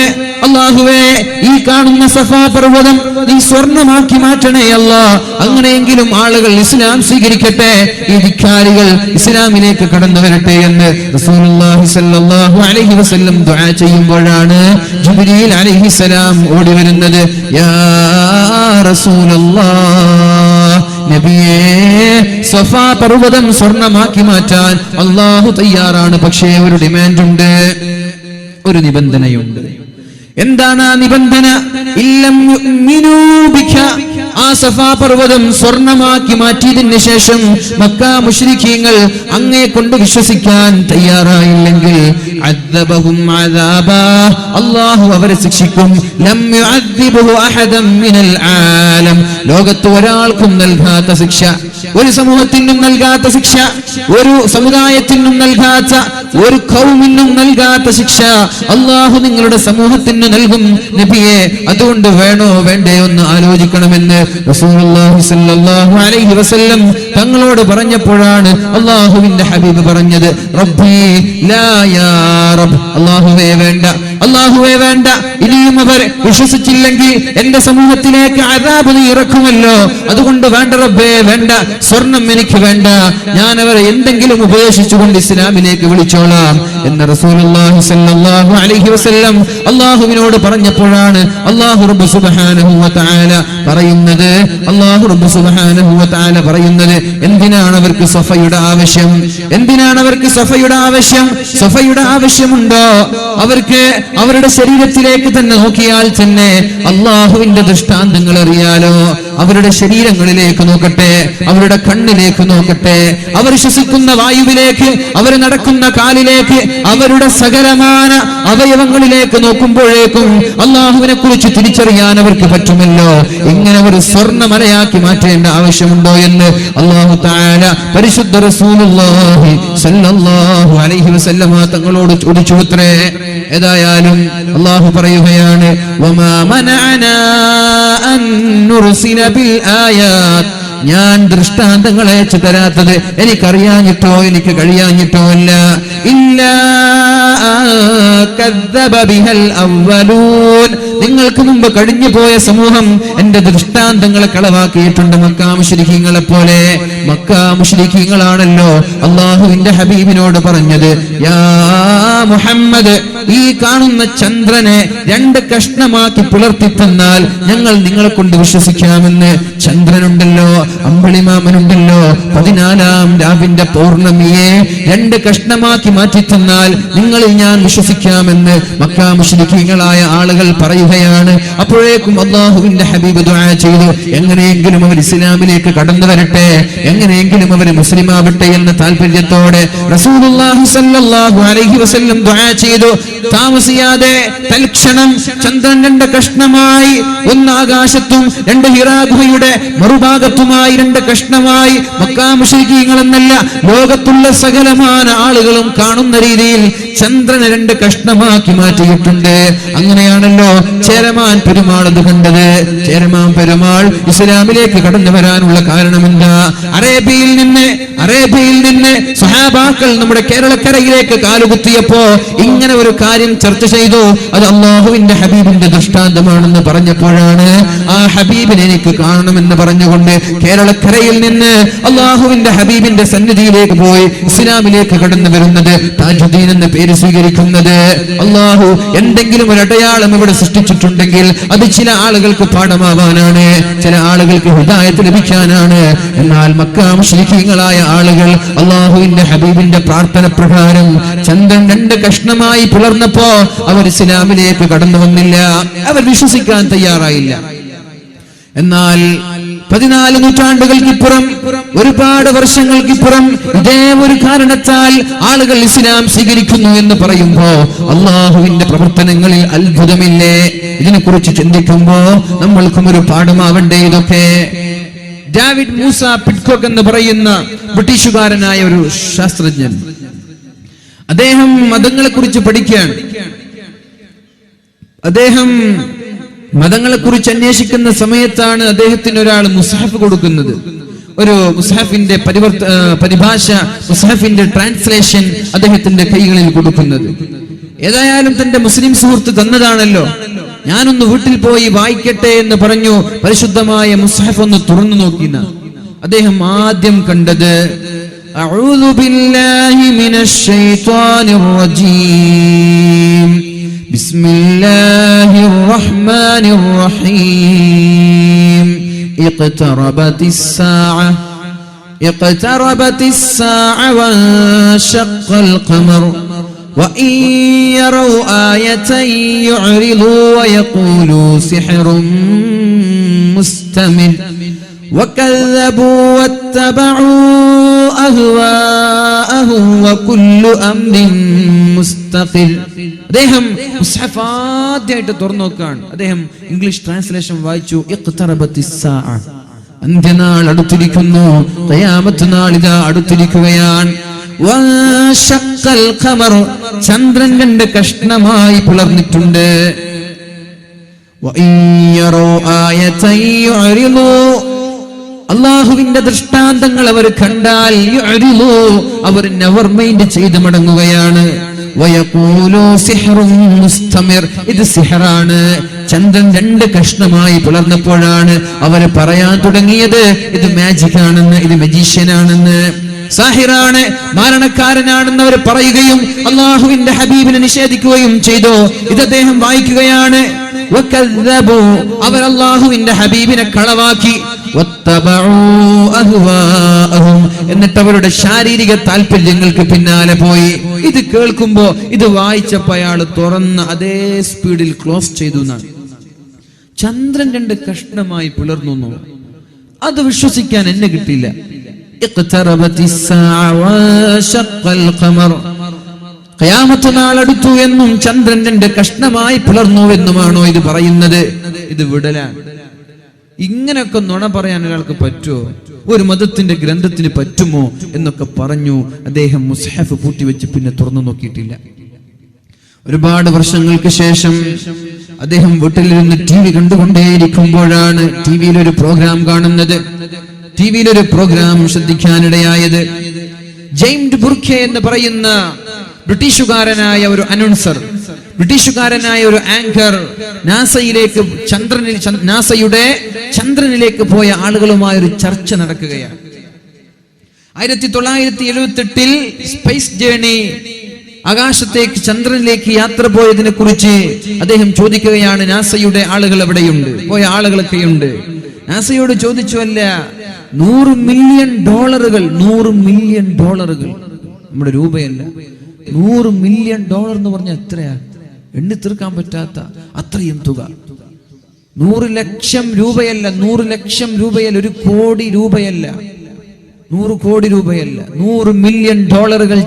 അല്ലാഹുവേ, ഈ കാണുന്ന സഫാ പർവ്വതം നീ സ്വർണ്ണമാക്കി മാറ്റണേ അല്ലാ, അങ്ങനെയെങ്കിലും ആളുകൾ ഇസ്ലാം സ്വീകരിക്കട്ടെ, ഈ ധിക്കാരികൾ ഇസ്ലാമിലേക്ക് കടന്നു വരട്ടെ എന്ന് റസൂലുള്ളാഹി സ്വല്ലല്ലാഹു അലൈഹി വസല്ലം ദുആ ചെയ്യുമ്പോഴാണ് ജിബ്രീൽ അലൈഹിസ്സലാം ഓടി വരുന്നത്. യാ റസൂലല്ലാഹ്, നബിയേ, സഫാ പർവ്വതം സ്വർണ്ണമാക്കി മാറ്റാൻ അല്ലാഹു തയ്യാറാണ്, പക്ഷേ ഒരു ഡിമാൻഡ് ഉണ്ട്, ഒരു നിബന്ധനയുണ്ട്. എന്താണ് ആ നിബന്ധന? ഇല്ലം യുഅ്മിനൂ ബിക, ആ സഫാ പർവ്വതം സ്വർണ്ണമാക്കി മാറ്റിയതിന് ശേഷം മക്ക മുശ്രിക്കീങ്ങൾ അങ്ങേ കൊണ്ട് വിശ്വസിക്കാൻ തയ്യാറായില്ലെങ്കിൽ അദ്ദബഹും അദാബാ, അല്ലാഹു അവരെ ശിക്ഷിക്കും. ലം യുഅദ്ദിബഹു അഹദൻ മിനൽ ആലം, ലോകത്ത് ഒരാൾക്കും നൽകാത്ത ശിക്ഷ, ഒരു സമൂഹത്തിനും നൽകാത്ത ശിക്ഷ, ഒരു സമുദായത്തിനും നൽകാത്ത, ഒരു ഖൗമിനും നൽകാത്ത ശിക്ഷ അല്ലാഹു നിങ്ങളുടെ സമൂഹത്തിന് നൽകും നബിയെ. അതുകൊണ്ട് വേണോ വേണ്ടയോ എന്ന് ആലോചിക്കണമെന്ന് റസൂലുള്ളാഹി സ്വല്ലല്ലാഹു അലൈഹി വസല്ലം തങ്ങളോട് പറഞ്ഞപ്പോഴാണ് അല്ലാഹുവിന്റെ ഹബീബ് പറഞ്ഞത്, റബ്ബി ലാ യാ റബ്ബ്, അല്ലാഹുവേ വേണ്ട, അല്ലാഹുവേ വേണ്ട, ഇനിയും അവർ വിശ്വസിച്ചില്ലെങ്കിൽ എന്റെ സമൂഹത്തിലേക്ക് അദാബ് നീ ഇറക്കുമല്ലോ, അതുകൊണ്ട് വേണ്ട റബ്ബേ, വേണ്ട, സ്വർണം എനിക്ക് വേണ്ട, ഞാൻ അവരെ എന്തെങ്കിലും ഉപദേശിച്ചുകൊണ്ട് ഇസ്ലാമിലേക്ക് വിളിച്ചോളാം എന്ന് റസൂലുള്ളാഹി സ്വല്ലല്ലാഹു അലൈഹി വസല്ലം അല്ലാഹുവിനോട് പറഞ്ഞപ്പോഴാണ് അല്ലാഹു റബ്ബ് സുബ്ഹാനഹു വ തആല പറയുന്നത്, അല്ലാഹു റബ്ബ് സുബ്ഹാനഹു വ തആല പറയുന്നത്, എന്തിനാണ് അവർക്ക് സഫയുടെ ആവശ്യം? എന്തിനാണ് അവർക്ക് സഫയുടെ ആവശ്യം? സഫയുടെ ആവശ്യമുണ്ടോ അവർക്ക്? അവരുടെ ശരീരത്തിലേക്ക് തന്നെ നോക്കിയാൽ തന്നെ അല്ലാഹുവിന്റെ ദൃഷ്ടാന്തങ്ങൾ അറിയാലോ. അവരുടെ ശരീരങ്ങളിലേക്ക് നോക്കട്ടെ, അവരുടെ കണ്ണിലേക്ക് നോക്കട്ടെ, അവർ ശ്വസിക്കുന്ന വായുവിലേക്ക്, അവർ നടക്കുന്ന കാലിലേക്ക്, അവരുടെ സകലമാന അവയവങ്ങളിലേക്ക് നോക്കുമ്പോഴേക്കും അല്ലാഹുവിനെ കുറിച്ച് തിരിച്ചറിയാൻ അവർക്ക് പറ്റുമല്ലോ. ഇങ്ങനെ ഒരു സ്വർണ്ണമലയാക്കി മാറ്റേണ്ട ആവശ്യമുണ്ടോ എന്ന് അല്ലാഹു തആല പരിശുദ്ധ റസൂലുള്ളാഹി സ്വല്ലല്ലാഹു അലൈഹി വസല്ലമ തങ്ങളോട് ചോദിച്ചുത്രേ. ഏതായാലും അല്ലാഹു പറയുകയാണ്, വമാ മനഅനാ അൻ നുർസില ബിൽ ആയാത്ത്, ഞാൻ ദൃഷ്ടാന്തങ്ങൾ അയച്ചു തരാത്തത് എനിക്കറിയാഞ്ഞിട്ടോ എനിക്ക് കഴിയാഞ്ഞിട്ടോ അല്ല, ഇല്ലാ കദ്ദബ ബിഹൽ അവ്വലൂൻ, നിങ്ങൾക്ക് മുമ്പ് കഴിഞ്ഞു പോയ സമൂഹം എന്റെ ദൃഷ്ടാന്തങ്ങളെ കളവാക്കിയിട്ടുണ്ട്. മക്ക മുശ്രിക്കീങ്ങളെ പോലെ. മക്ക മുശ്രിക്കീങ്ങളാണല്ലോ അല്ലാഹുവിന്റെ ഹബീബിനോട് പറഞ്ഞത്, യാ മുഹമ്മദ്, ഈ കാണുന്ന ചന്ദ്രനെ 2 കഷ്ണമാക്കി പിളർത്തി തന്നാൽ ഞങ്ങൾ നിങ്ങളെ കൊണ്ട് വിശ്വസിക്കാമെന്ന്. ചന്ദ്രനുണ്ടല്ലോ, അമ്പിളിമാമനുണ്ടല്ലോ, 14-ാം രാവിന്റെ പൗർണമിയെ 2 കഷ്ണമാക്കി മാറ്റി തന്നാൽ നിങ്ങളിൽ ഞാൻ വിശ്വസിക്കാമെന്ന് മക്ക മുശ്രിക്കീങ്ങളായ ആളുകൾ പറയുക. പറയുകയാണ്. അപ്പോഴേക്കും അല്ലാഹുവിന്റെ ഹബീബ് ദുആ ചെയ്തു, എങ്ങനെയെങ്കിലും അവർ ഇസ്ലാമിലേക്ക് കടന്നു വരട്ടെ, എങ്ങനെയെങ്കിലും അവർ മുസ്ലിം ആവട്ടെ എന്ന താല്പര്യത്തോടെ റസൂലുള്ളാഹി സ്വല്ലല്ലാഹു അലൈഹി വസല്ലം ദുആ ചെയ്തു. താമസിയാതെ തൽക്ഷണം ചന്ദ്രൻ രണ്ട് കഷ്ണമായി, ഒന്ന് ആകാശത്തും രണ്ട് ഹിറാ ഗുഹയുടെ മറുഭാഗത്തുമായി രണ്ട് കഷ്ണമായി, മക്കാ മുശ്രിക്കീങ്ങൾ എന്നല്ല ലോകത്തുള്ള സകലമാന ആളുകളും കാണുന്ന രീതിയിൽ ചന്ദ്രനെ രണ്ട് കഷ്ണമാക്കി മാറ്റിയിട്ടുണ്ട്. അങ്ങനെയാണല്ലോ ചേരമാൻ പെരുമാൾ അത് കണ്ടത്. ചേരമാൻ പെരുമാൾ ഇസ്ലാമിലേക്ക് കടന്നു വരാനുള്ള കാരണം എന്താ? അറേബ്യയിൽ നിന്ന് സ്വഹാബാക്കൾ നമ്മുടെ കേരളക്കരയിലേക്ക് കാലുകുത്തിയപ്പോ ഇങ്ങനെ ഒരു കാര്യം ചർച്ച ചെയ്തു. അത് അല്ലാഹുവിന്റെ ഹബീബിന്റെ ദൃഷ്ടാന്തമാണെന്ന് പറഞ്ഞപ്പോഴാണ് ആ ഹബീബിനെ എനിക്ക് കാണണമെന്ന് പറഞ്ഞുകൊണ്ട് കേരളക്കരയിൽ നിന്ന് അല്ലാഹുവിന്റെ ഹബീബിന്റെ സന്നിധിയിലേക്ക് പോയി ഇസ്ലാമിലേക്ക് കടന്നു വരുന്നത്, താജുദ്ദീൻ എന്ന പേര് സ്വീകരിക്കുന്നത്. അല്ലാഹു എന്തെങ്കിലും ഒരു അടയാളം ഇവിടെ സൃഷ്ടിച്ചിട്ടുണ്ടെങ്കിൽ അത് ചില ആളുകൾക്ക് പാഠമാവാനാണ്, ചില ആളുകൾക്ക് ഹിദായത്ത് ലഭിക്കാനാണ്. എന്നാൽ മക്കാ മുശ്രിക്കീങ്ങളായ ആളുകൾ അല്ലാഹുവിന്റെ ഹബീബിന്റെ പ്രാർത്ഥന പ്രകാരം ചന്ദ്രൻ രണ്ട് കഷ്ണമായി പിളർന്നപ്പോ അവർ ഇസ്ലാമിലേക്ക് കടന്നു വന്നില്ല, അവർ വിശ്വസിക്കാൻ തയ്യാറായില്ല. എന്നാൽ 14 നൂറ്റാണ്ടുകൾക്കിപ്പുറം, ഒരുപാട് വർഷങ്ങൾക്കിപ്പുറം ഇതേ ഒരു കാരണത്താൽ ആളുകൾ ഇസ്ലാം സ്വീകരിക്കുന്നു എന്ന് പറയുമ്പോ അള്ളാഹുവിന്റെ പ്രവർത്തനങ്ങളിൽ അത്ഭുതമില്ലേ? ഇതിനെക്കുറിച്ച് ചിന്തിക്കുമ്പോ നമ്മൾക്കും ഒരു പാഠമാവണ്ടേ ഇതൊക്കെ. ഡേവിഡ് മൂസ പിറ്റ്കോക്ക് എന്ന് പറയുന്ന ബ്രിട്ടീഷുകാരനായ ഒരു ശാസ്ത്രജ്ഞൻ, അദ്ദേഹം മതങ്ങളെ കുറിച്ച് പഠിക്കുകയാണ്. അദ്ദേഹം മതങ്ങളെ കുറിച്ച് അന്വേഷിക്കുന്ന സമയത്താണ് അദ്ദേഹത്തിന് ഒരാൾ മുസ്ഹഫ് കൊടുക്കുന്നത്. ഒരു മുസ്ഹഫിന്റെ പരിഭാഷ, മുസ്ഹഫിന്റെ ട്രാൻസ്ലേഷൻ അദ്ദേഹത്തിന്റെ കൈകളിൽ കൊടുക്കുന്നത്. ഏതായാലും തന്റെ മുസ്ലിം സുഹൃത്ത് തന്നതാണല്ലോ, ഞാനൊന്ന് വീട്ടിൽ പോയി വായിക്കട്ടെ എന്ന് പറഞ്ഞു. പരിശുദ്ധമായ മുസ്ഹഫ് ഒന്ന് തുറന്നു നോക്കിന അദ്ദേഹം ആദ്യം കണ്ടത് അഊദു ബില്ലാഹി മിനശ് ശൈത്വാനിർ റജീം ബിസ്മില്ലാഹിർ റഹ്മാനിർ റഹീം ഇഖ്തറബത്തിസ് സാഅ വൻശഖൽ ഖമർ وإن يروا آية يعرضوا ويقولوا سحر مستمر وكذبوا واتبعوا أهواءهم وكل أمر مستقر. അദ്ദേഹം മുസ്ഹഫ് ആദ്യമായിട്ട് തുറന്നു നോക്കുകയാണ്. അദ്ദേഹം ഇംഗ്ലീഷ് ട്രാൻസ്ലേഷൻ വായിച്ചു. ഇഖ്തറബത്തിസ് സാഅ, അന്ത്യനാൾ അടുത്തിരിക്കുന്നു, ഖിയാമത്ത് നാൾ ഇതാ അടുത്തിരിക്കുകയാണ്. ചന്ദ്രൻ രണ്ട് കഷ്ണമായി പിളർന്നിട്ടുണ്ട്. അള്ളാഹുവിന്റെ ദൃഷ്ടാന്തങ്ങൾ അവർ കണ്ടാൽ അവർ നെവർ മൈൻഡ് ചെയ്ത് മടങ്ങുകയാണ്. ഇത് സിഹറാണ്. ചന്ദ്രൻ രണ്ട് കഷ്ണമായി പിളർന്നപ്പോഴാണ് അവർ പറയാൻ തുടങ്ങിയത് ഇത് മാജിക് ആണെന്ന്, ഇത് മജീഷ്യനാണെന്ന്, സാഹിറാണ്, മാരണക്കാരനാണെന്ന് അവർ പറയുകയും അള്ളാഹുവിന്റെ ഹബീബിനെ നിഷേധിക്കുകയും ചെയ്തു. ഇത് അദ്ദേഹം വായിക്കുകയാണ്. അവർ അള്ളാഹുവിന്റെ ഹബീബിനെ കളവാക്കി. എന്നിട്ട് അവരുടെ ശാരീരിക താല്പര്യങ്ങൾക്ക് പിന്നാലെ പോയി. ഇത് കേൾക്കുമ്പോ, ഇത് വായിച്ചപ്പോ അയാൾ തുറന്ന അതേ സ്പീഡിൽ ക്ലോസ് ചെയ്തു. ചന്ദ്രൻ രണ്ട് കഷ്ണമായി പിളർന്നു. അത് വിശ്വസിക്കാൻ എന്നെ കിട്ടിയില്ല. ഖിയാമത്ത് നാൾ അടുത്തു എന്നും ചന്ദ്രൻ രണ്ട് കഷ്ണമായി പിളർന്നു എന്നുമാണോ ഇത് പറയുന്നത്? ഇത് വിടലാണ്. ഇങ്ങനെയൊക്കെ നുണ പറയാൻ ഒരാൾക്ക് പറ്റുമോ? ഒരു മതത്തിന്റെ ഗ്രന്ഥത്തിന് പറ്റുമോ എന്നൊക്കെ പറഞ്ഞു. അദ്ദേഹം മുസ്ഹഫ് പൂട്ടിവെച്ച് പിന്നെ തുറന്നു നോക്കിയിട്ടില്ല. ഒരുപാട് വർഷങ്ങൾക്ക് ശേഷം അദ്ദേഹം വീട്ടിലിരുന്ന് TV കണ്ടുകൊണ്ടേയിരിക്കുമ്പോഴാണ് ടിവിയിലൊരു പ്രോഗ്രാം കാണുന്നത്. ടിവിയിലൊരു പ്രോഗ്രാം ശ്രദ്ധിക്കാനിടയായത്. ജെയിംസ് ബുർക്കെ എന്ന് പറയുന്ന ബ്രിട്ടീഷുകാരനായ ഒരു അനൗൺസർ, ബ്രിട്ടീഷുകാരനായ ഒരു ആങ്കർ നാസയിലേക്ക് നാസയുടെ ചന്ദ്രനിലേക്ക് പോയ ആളുകളുമായി ഒരു ചർച്ച നടക്കുകയാണ്. 1978 സ്പേസ് ജേണി, ആകാശത്തേക്ക് ചന്ദ്രനിലേക്ക് യാത്ര പോയതിനെ കുറിച്ച് അദ്ദേഹം ചോദിക്കുകയാണ്. നാസയുടെ ആളുകൾ എവിടെയുണ്ട്? പോയ ആളുകളൊക്കെയുണ്ട്. നാസയോട് ചോദിച്ചു, അല്ല $100 മില്യൺ, $100 മില്യൺ, നമ്മുടെ രൂപയല്ല, $100 മില്യൺ എന്ന് പറഞ്ഞാൽ എത്രയാ? എണ്ണി തീർക്കാൻ പറ്റാത്ത അത്രയും തുക. 100 ലക്ഷം രൂപയല്ല, 100 ലക്ഷം രൂപയല്ല, 1 കോടി രൂപയല്ല, 100 കോടി രൂപയല്ല, $100 മില്യൺ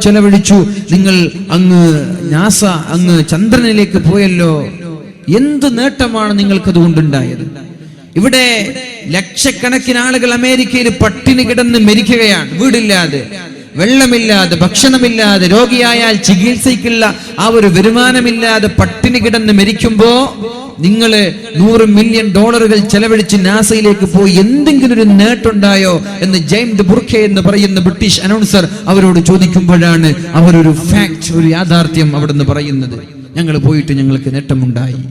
ചെലവഴിച്ചു. നിങ്ങൾ നാസ അങ്ങ് ചന്ദ്രനിലേക്ക് പോയല്ലോ. എന്ത് നേട്ടമാണ് നിങ്ങൾക്കതുകൊണ്ടുണ്ടായത്? ഇവിടെ ലക്ഷക്കണക്കിന് ആളുകൾ അമേരിക്കയിൽ പട്ടിണി കിടന്ന് മരിക്കുകയാണ്. വീടില്ലാതെ, വെള്ളമില്ലാതെ, ഭക്ഷണമില്ലാതെ, രോഗിയായാൽ ചികിത്സയ്ക്കുള്ള ആ ഒരു വരുമാനമില്ലാതെ പട്ടിണി കിടന്ന് മരിക്കുമ്പോ നിങ്ങള് $100 മില്യൺ ചെലവഴിച്ച് നാസയിലേക്ക് പോയി എന്തെങ്കിലും ഒരു നേട്ടമുണ്ടായോ എന്ന് ജെയിംസ് ബുർക്കെ എന്ന് പറയുന്ന ബ്രിട്ടീഷ് അനൗൺസർ അവരോട് ചോദിക്കുമ്പോഴാണ് അവരൊരു ഫാക്ട്, ഒരു യാഥാർത്ഥ്യം അവിടെ നിന്ന് പറയുന്നത്. ഞങ്ങൾ പോയിട്ട് ഞങ്ങൾക്ക് നേട്ടമുണ്ടായി,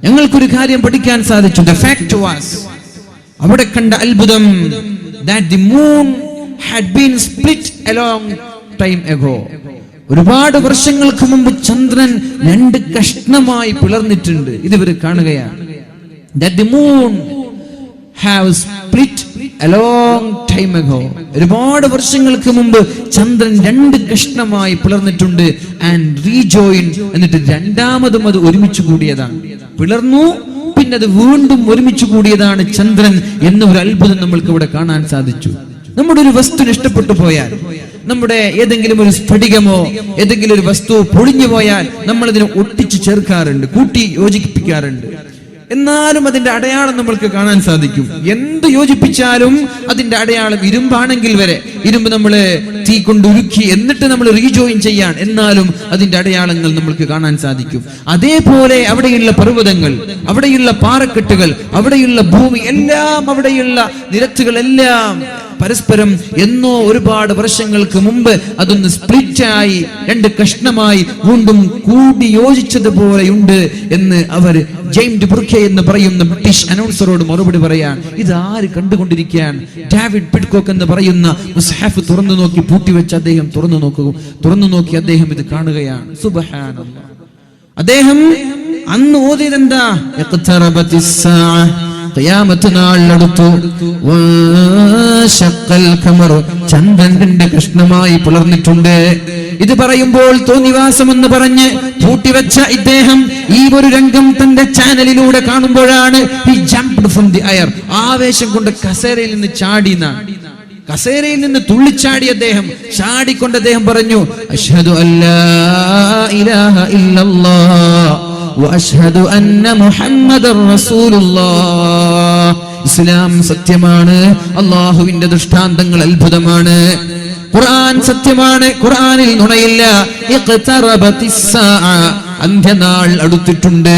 ഞങ്ങൾക്കൊരു കാര്യം പഠിക്കാൻ സാധിച്ചു. The fact was, അവിടെ കണ്ട അത്ഭുതം, that the moon had been split a long time ago. ഒരുപാട് വർഷങ്ങൾക്ക് മുമ്പ് ചന്ദ്രൻ 2 കഷ്ണമായി പിളർന്നിട്ടുണ്ട്. ഇതുവരെ കാണുകയാണ്. That the moon have split a long time ago. ഒരുപാട് വർഷങ്ങൾക്ക് മുമ്പ് ചന്ദ്രൻ 2 കഷ്ണമായി പിളർന്നിട്ടുണ്ട്. And rejoined, എന്നിട്ട് രണ്ടാമതും അത് ഒരുമിച്ച് കൂടിയതാണ്. പിളർന്നു, പിന്നെ അത് വീണ്ടും ഒരുമിച്ച് കൂടിയതാണ് ചന്ദ്രൻ എന്ന ഒരു അത്ഭുതം നമ്മൾക്ക് ഇവിടെ കാണാൻ സാധിച്ചു. നമ്മുടെ ഒരു വസ്തു നഷ്ടപ്പെട്ടു പോയാൽ, നമ്മുടെ ഏതെങ്കിലും ഒരു സ്ഫടികമോ ഏതെങ്കിലും ഒരു വസ്തു പൊളിഞ്ഞു പോയാൽ നമ്മൾ അതിനെ ഒട്ടിച്ചു ചേർക്കാറുണ്ട്, കൂട്ടി യോജിപ്പിക്കാറുണ്ട്. എന്നാലും അതിന്റെ അടയാളം നമ്മൾക്ക് കാണാൻ സാധിക്കും. എന്ത് യോജിപ്പിച്ചാലും അതിന്റെ അടയാളം, ഇരുമ്പാണെങ്കിൽ വരെ ഇരുമ്പ് നമ്മള് തീ കൊണ്ട് ഉരുക്കി എന്നിട്ട് നമ്മൾ റീജോയിൻ ചെയ്യാൻ, എന്നാലും അതിന്റെ അടയാളങ്ങൾ നമ്മൾക്ക് കാണാൻ സാധിക്കും. അതേപോലെ അവിടെയുള്ള പർവ്വതങ്ങൾ, അവിടെയുള്ള പാറക്കെട്ടുകൾ, അവിടെയുള്ള ഭൂമി എല്ലാം, അവിടെയുള്ള നിരത്തുകളെല്ലാം പരസ്പരം എന്നോ ഒരുപാട് വർഷങ്ങൾക്ക് മുമ്പ് അതൊന്ന് സ്പ്ലിറ്റായി 2 കഷ്ണമായി വീണ്ടും കൂടി യോജിച്ചതുപോലെയുണ്ട് എന്ന് അവർ ജെയിംസ് ബുർക്കെ എന്ന് പറയുന്ന ബ്രിട്ടീഷ് അനൗൺസറോട് മറുപടി പറയാൻ. ഇത് ആര് കണ്ടുകൊണ്ടിരിക്കാൻ? ഡേവിഡ് പിഡ്കോക്ക് എന്ന് പറയുന്ന മുസ്ഹഫ് തുറന്നു നോക്കി പൂട്ടിവെച്ച് അദ്ദേഹം തുറന്നു നോക്കി അദ്ദേഹം ഇത് കാണുകയാണ്. സുബ്ഹാനല്ലാഹ്. അദ്ദേഹം അന്ന് ഓതിയതെന്താ? ഖിയാമത്ത് നാൾ അടുത്തു. ചന്ദ്രൻ 2 കഷ്ണമായി പിളർന്നിട്ടുണ്ട്. ഇത് പറയുമ്പോൾ തോന്നിവാസം എന്ന് പറഞ്ഞ് പൂട്ടിവെച്ച ഇദ്ദേഹം ഈ ഒരു രംഗം തന്റെ ചാനലിലൂടെ കാണുമ്പോഴാണ് he jumped from the air. ആവേശം കൊണ്ട് കസേരയിൽ നിന്ന് ചാടിയെന്നാണ്. കസേരയിൽ നിന്ന് തുള്ളിച്ചാടി അദ്ദേഹം, ചാടിക്കൊണ്ട് അദ്ദേഹം പറഞ്ഞു, അഷ്ഹദു അല്ലാ ഇലാഹ ഇല്ലല്ലാഹ് വഅഷ്ഹദു അന്ന മുഹമ്മദർ റസൂലുള്ളാഹ്. ഇസ്ലാം സത്യമാണ്, അല്ലാഹുവിന്റെ ദൃഷ്ടാന്തങ്ങൾ അത്ഭുതമാണ്, ഖുർആൻ സത്യമാണ്, ഖുർആനിൽ നുണയില്ല. ഇഖ്തറബത്തിസ് സാഅ, അന്ത്യനാൾ അടുത്തിട്ടുണ്ട്.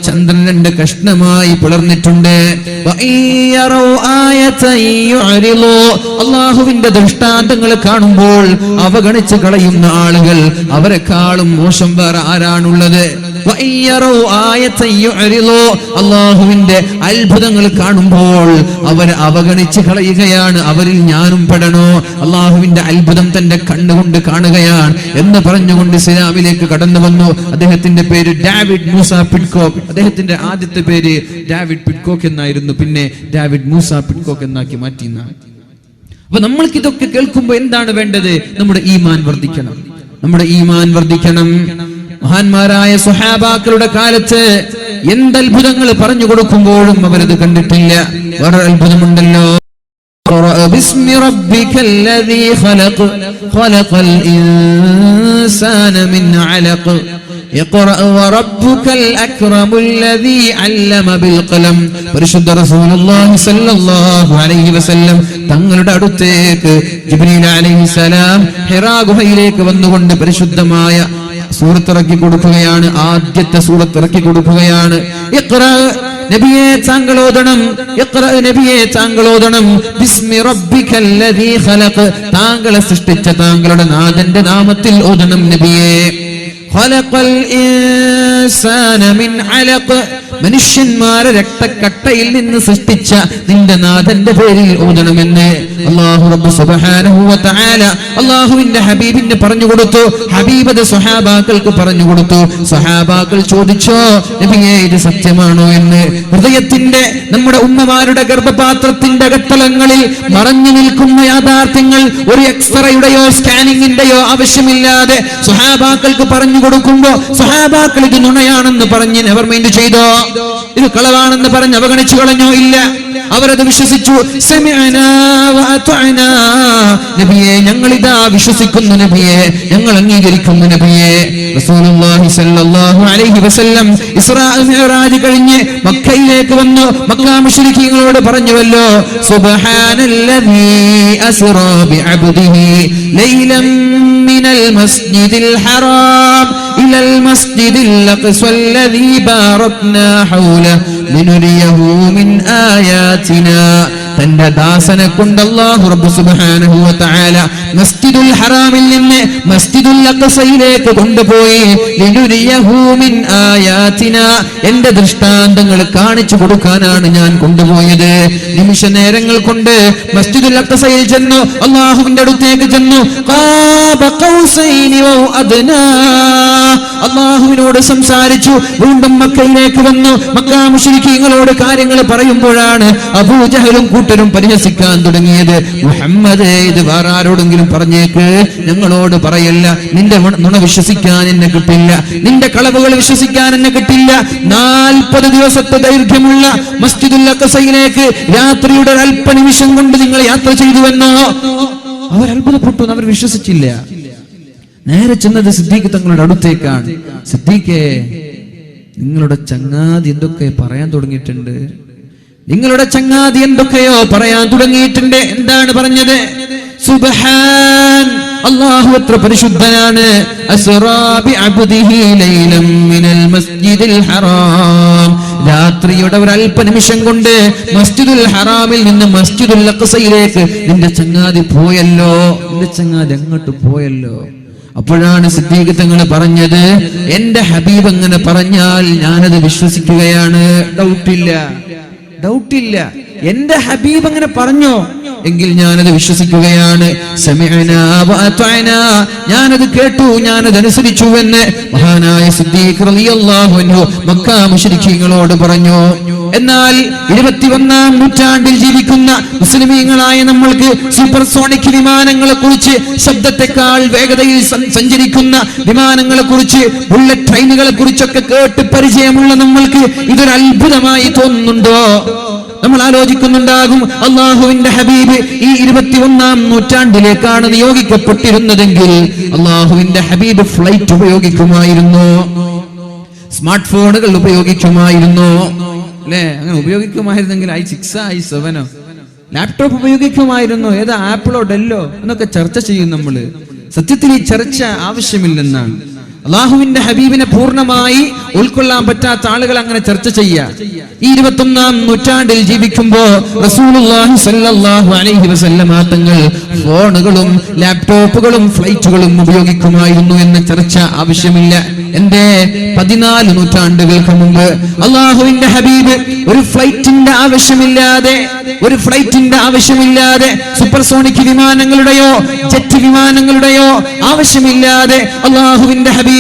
ചന്ദ്രൻ 2 കഷ്ണമായി പിളർന്നിട്ടുണ്ട്. അല്ലാഹുവിന്റെ ദൃഷ്ടാന്തങ്ങൾ കാണുമ്പോൾ അവഗണിച്ച് കളയുന്ന ആളുകൾ, അവരെക്കാളും മോശം വേറെ ആരാണുള്ളത്? അല്ലാഹുവിന്റെ അത്ഭുതങ്ങൾ കാണുമ്പോൾ അവർ അവഗണിച്ച് കളയുകയാണ്. അവരിൽ ഞാനും പെടണോ? അല്ലാഹുവിന്റെ അത്ഭുതം തന്റെ കണ്ണുകൊണ്ട് കാണുകയാണ് എന്ന് പറഞ്ഞുകൊണ്ട് ഇസ്ലാമിലേക്ക് കടന്നു വന്നു. അദ്ദേഹത്തിന്റെ പേര് ഡേവിഡ് മൂസ പിഡ്കോക്ക്. അദ്ദേഹത്തിന്റെ ആദ്യത്തെ പേര് ഡേവിഡ് പിഡ്കോക്ക് എന്നായിരുന്നു, പിന്നെ ഡേവിഡ് മൂസ പിഡ്കോക്ക് എന്നാക്കി മാറ്റി. അപ്പൊ നമ്മൾക്ക് ഇതൊക്കെ കേൾക്കുമ്പോൾ എന്താണ് വേണ്ടത്? നമ്മുടെ ഈമാൻ വർദ്ധിക്കണം, നമ്മുടെ ഈമാൻ വർദ്ധിക്കണം. മഹാന്മാരായ സ്വഹാബാക്കളുടെ കാലത്ത് എന്തത്ഭുതങ്ങൾ പറഞ്ഞു കൊടുക്കുമ്പോഴും അവരത് കണ്ടിട്ടില്ല. വേറെ അത്ഭുതമുണ്ടല്ലോ, بسم ربك الذي خلق الإنسان من علق اقرأ وربك الأكرم الذي علم بالقلم. പരിശുദ്ധ റസൂലുള്ളാഹി സ്വല്ലല്ലാഹു അലൈഹി വസല്ലം തങ്ങളുടെ അടുത്തേക്ക് ജിബ്രീൽ അലൈഹിസ്സലാം ഹിറാ ഗുഹയിലേക്ക് വന്നുകൊണ്ട് പരിശുദ്ധമായ സൂറത്ത് ഇറക്കി കൊടുക്കുകയാണ്. ആദ്യത്തെ സൂറത്ത് ഇറക്കി കൊടുക്കുകയാണ്. ഇഖ്റ നബിയെ താങ്കളോദണം, ഇഖ്റ നബിയെ താങ്കളോദണം, ബിസ്മി റബ്ബിക്കല്ലദീ ഖലഖ്, താങ്കളെ സൃഷ്ടിച്ച താങ്കളുടെ നാഥന്റെ നാമത്തിൽ ഓദണം നബിയെ. ഖലഖൽ ഇൻസാന മിൻ അലഖ്, മനുഷ്യന്മാരെ രക്തക്കട്ടയിൽ നിന്ന് സൃഷ്ടിച്ച നിന്റെ നാഥന്റെ പേരിൽ ഓതണമെന്ന് അല്ലാഹു റബ്ബ് സുബ്ഹാനഹു വ തആല അല്ലാഹുവിന്റെ ഹബീബിന് പറഞ്ഞു കൊടുത്തു. ഹബീബ് സ്വഹാബാക്കൾക്ക് പറഞ്ഞു കൊടുത്തു. സ്വഹാബാക്കൾ ചോദിച്ചോ, നബിയേ ഇത് സത്യമാണോ എന്ന്. ഹൃദയത്തിന്റെ, നമ്മുടെ ഉമ്മമാരുടെ ഗർഭപാത്രത്തിന്റെ അകത്തളങ്ങളിൽ മറഞ്ഞു നിൽക്കുന്ന യാഥാർത്ഥ്യങ്ങൾ ഒരു എക്സ്റേയുടെയോ സ്കാനിങ്ങിന്റെയോ ആവശ്യമില്ലാതെ സ്വഹാബാക്കൾക്ക് പറഞ്ഞു കൊടുക്കുമ്പോ സ്വഹാബാക്കൾ ഇത് നുണയാണെന്ന് പറഞ്ഞ് നെവർ മൈൻഡ് ചെയ്തോ? ഇത് കളവാണെന്ന് പറഞ്ഞ് അവഗണിച്ചു കളഞ്ഞോ? ഇല്ല, അവരത് വിശ്വസിച്ചു. സമിഅനാ വഅതഅനാ, നബിയെ ഞങ്ങളിതാ വിശ്വസിക്കുന്നു, നബിയെ ഞങ്ങൾ അംഗീകരിക്കുന്നു, നബിയെ. റസൂലുള്ളാഹി സ്വല്ലല്ലാഹു അലൈഹി വസല്ലം ഇസ്രാ മിഅ്റാജ് കഴിഞ്ഞ് മക്കയിലേക്ക് വന്നു. മക്ക മുശ്രിക്കീങ്ങളോട് പറഞ്ഞുവല്ലോ, സുബ്ഹാനല്ലദീ അസ്റാ ബിഅബ്ദിഹി ലൈലൻ മിനൽ മസ്ജിദിൽ ഹറാം ഇലൽ മസ്ജിദിൽ അഖ്സല്ലദീ ബാറക്നാ ഹൗലഹു ലിനുരിയഹു മിൻ ആയാതിനാ. തന്റെ ദാസനെ കൊണ്ട് അല്ലാഹു റബ്ബ് സുബ്ഹാനഹു വ തആല മസ്ജിദുൽ ഹറാമിൽ നിന്ന് മസ്ജിദുൽ അഖ്സയിലേക്ക് കൊണ്ടുപോയി. ലിനുരിയഹു മിൻ ആയാതിനാ, എന്റെ ദൃഷ്ടാന്തങ്ങൾ കാണിച്ചു കൊടുക്കാനാണ് ഞാൻ കൊണ്ടുപോയത്. നിമിഷ നേരങ്ങൾ കൊണ്ട് മസ്ജിദുൽ അഖ്സയിൽ ചെന്നു, അല്ലാഹുവിന്റെ അടുത്തേക്ക് ചെന്നു. ഖാബ ഖൗസൈനി വ അദ്നാ, അല്ലാഹുവിനോട് സംസാരിച്ചു. വീണ്ടും മക്കയിലേക്ക് വന്നു. മക്ക മുശ്രിക്കീങ്ങളോട് കാര്യങ്ങൾ പറയുമ്പോഴാണ് അബൂജഹലും കൂട്ടരും പരിഹസിക്കാൻ തുടങ്ങിയത്. മുഹമ്മദ്, ഇത് വേറെ ആരോടെങ്കിലും പറഞ്ഞേക്ക്, ഞങ്ങളോട് പറയല്ല. നിന്റെ നുണ വിശ്വസിക്കാൻ എന്നെ കിട്ടില്ല, നിന്റെ കളവുകൾ വിശ്വസിക്കാൻ എന്നെ കിട്ടില്ല. 40 ദിവസത്തെ ദൈർഘ്യമുള്ള മസ്ജിദുൽ അഖ്സയിലേക്ക് രാത്രിയുടെ അല്പനിമിഷം കൊണ്ട് നിങ്ങൾ യാത്ര ചെയ്തുവെന്നോ? അവർ അത്ഭുതപ്പെട്ടു, അവർ വിശ്വസിച്ചില്ല. നേരെ ചെന്നത് സിദ്ദീഖ് തങ്ങളുടെ അടുത്തേക്കാണ്. സിദ്ദീഖേ, നിങ്ങളുടെ ചങ്ങാതി എന്തൊക്കെ പറയാൻ തുടങ്ങിയിട്ടുണ്ട്, നിങ്ങളുടെ ചങ്ങാതി എന്തൊക്കെയോ പറയാൻ തുടങ്ങിയിട്ടുണ്ട്. എന്താണ് പറഞ്ഞത്? സുബ്ഹാൻ, അല്ലാഹു എത്ര പരിശുദ്ധനാണ്. അസ്റാ ബിഅബ്ദിഹി ലൈലൻ മിനൽ മസ്ജിദിൽ ഹറാം, രാത്രിയുടെ ഒരു അല്പനിമിഷം കൊണ്ട് മസ്ജിദുൽ ഹറാമിൽ നിന്ന് മസ്ജിദുൽ അഖ്സയിലേക്ക് നിന്റെ ചങ്ങാതി പോയല്ലോ, നിന്റെ ചങ്ങാതി അങ്ങോട്ട് പോയല്ലോ. അപ്പോഴാണ് സിദ്ദീഖ് തങ്ങൾ പറഞ്ഞത്, എന്റെ ഹബീബ് അങ്ങനെ പറഞ്ഞാൽ ഞാനത് വിശ്വസിക്കുകയാണ്. ഡൗട്ടില്ല, എന്റെ ഹബീബ് അങ്ങനെ പറഞ്ഞോ എങ്കിൽ ഞാനത് വിശ്വസിക്കുകയാണ്. സമിഅനാ വഅതഅനാ, ഞാനത് കേട്ടു, ഞാനത് അനുസരിച്ചു എന്ന് മഹാനായ സിദ്ദീഖ് റളിയല്ലാഹു അൻഹു മക്ക മുശ്രിക്കീങ്ങളോട് പറഞ്ഞു. എന്നാൽ 21ാം നൂറ്റാണ്ടിൽ ജീവിക്കുന്ന മുസ്ലിമീങ്ങളായ നമ്മൾക്ക് സൂപ്പർസോണിക് വിമാനങ്ങളെ കുറിച്ച്, ശബ്ദത്തെക്കാൾ വേഗതയിൽ സഞ്ചരിക്കുന്ന വിമാനങ്ങളെ കുറിച്ച്, ബുള്ളറ്റ് ട്രെയിനുകളെ കുറിച്ചൊക്കെ കേട്ട് പരിചയമുള്ള നമ്മൾക്ക് ഇതൊരു അത്ഭുതമായി തോന്നുന്നുണ്ടോ? നമ്മൾ ആലോചിക്കുന്നുണ്ടാകും, അള്ളാഹുവിന്റെ ഹബീബ് ഈ 21ാം നൂറ്റാണ്ടിലേക്കാണ് നിയോഗിക്കപ്പെട്ടിരുന്നതെങ്കിൽ അള്ളാഹുവിന്റെ ഹബീബ് ഫ്ലൈറ്റ് ഉപയോഗിക്കുമായിരുന്നു, സ്മാർട്ട് ഫോണുകൾ ഉപയോഗിക്കുമായിരുന്നു, അല്ലെ? അങ്ങനെ ഉപയോഗിക്കുമായിരുന്നെങ്കിൽ i6 i7 ലാപ്ടോപ്പ് ഉപയോഗിക്കുമായിരുന്നു, ഏതാ ആപ്പിളോ ഡെല്ലോ എന്നൊക്കെ ചർച്ച ചെയ്യും നമ്മള്. സത്യത്തിൽ ഈ ചർച്ച ആവശ്യമില്ലെന്നാണ്. അള്ളാഹുവിന്റെ ഹബീബിനെ പൂർണ്ണമായി ഉൾക്കൊള്ളാൻ പറ്റാത്ത ആളുകൾ അങ്ങനെ ചർച്ച ചെയ്യാ. ഈ 21ാം നൂറ്റാണ്ടിൽ ജീവിക്കുമ്പോ റസൂലുള്ളാഹി സ്വല്ലല്ലാഹു അലൈഹി വസല്ലമ തങ്ങൾ ഫോണുകളും ലാപ്ടോപ്പുകളും ഫ്ലൈറ്റുകളും ഉപയോഗിക്കുമായിരുന്നു എന്ന ചർച്ച ആവശ്യമില്ല. എന്റെ 14 നൂറ്റാണ്ടുകൾക്ക് മുമ്പ് അള്ളാഹുവിന്റെ ഹബീബ് ഒരു ഫ്ലൈറ്റിന്റെ ആവശ്യമില്ലാതെ സൂപ്പർസോണിക് വിമാനങ്ങളുടെയോ ജെറ്റ് വിമാനങ്ങളുടെയോ ആവശ്യമില്ലാതെ അള്ളാഹുവിന്റെ ഹബീബ്